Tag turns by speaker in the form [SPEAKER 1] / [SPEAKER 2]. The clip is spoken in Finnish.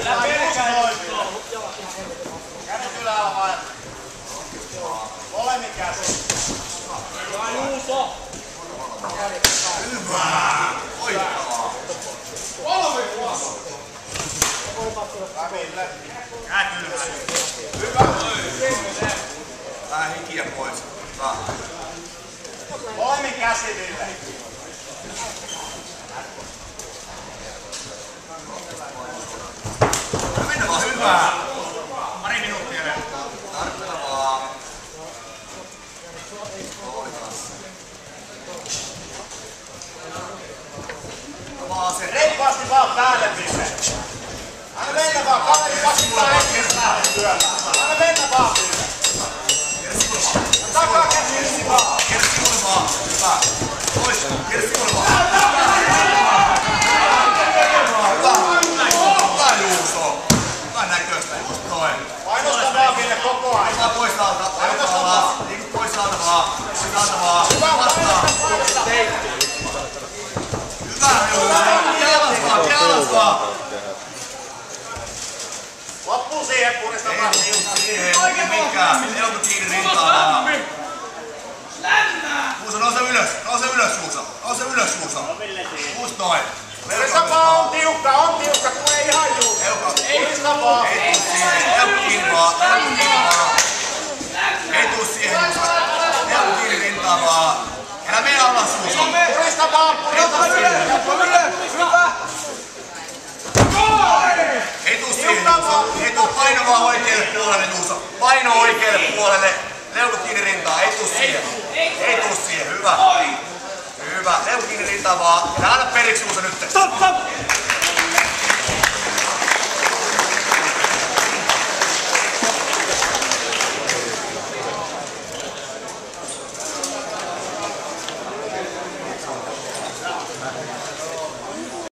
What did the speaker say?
[SPEAKER 1] Älä pelkää. Kädet ylhäällä vai? Molemmin käsin.
[SPEAKER 2] Juuso.
[SPEAKER 1] Hyvä! Voittavaa! 3 vuotta! Ville. Käät ylhäällä. Hyvä! Vähän hikiä pois. Molemmin käsin, Ville. Mennä vaan hyvää! Pari minuuttia vielä. Tarkkavaa. Vaan se reippaasti vaan päälle, Ville. Anna mennä vaan, kaveri pakittaa hetkessä lähdetyöllä. Anna mennä vaan, Ville. Takaa käsi vaan. Kersimulle vaan. Hyvä. Pois. Kersimulle vaan. Hyvä Juuso. Hyvä näköistä. Just noin. Painosta vaan, Ville, koko ajan. Hyvä pois alta. Painosta vaan. Liiku pois alta vaan. Alta vaan. Vastaan. Jalas vaan! Loppuu siihen, kunnes tapahtuu siihen. Ei mikään. Elko kiinni rintaa vaan. Juuso, nouse ylös. Nouse ylös, Juuso. Nouse ylös, Juuso. Just noin. Kuristapa on tiukka, tulee ihan Juuso. Kuristapa. Ei tuu siihen. Elko kiinni vaan. Elko kiinni vaan. Ei tuu siihen, Juuso. Elko kiinni rintaa vaan. Älä mene alas, Juuso. Kuristapa. Ei tuu siihen, Juuso. Ei tuu, paino vaan oikealle puolelle, Juuso. Paino oikealle puolelle. Leukut kiinni rintaa. Ei tuu siihen. Ei tuu siihen. Hyvä. Hyvä. Leukut kiinni rintaa vaan. Älä anna periksi, Juuso, nyt. Stop!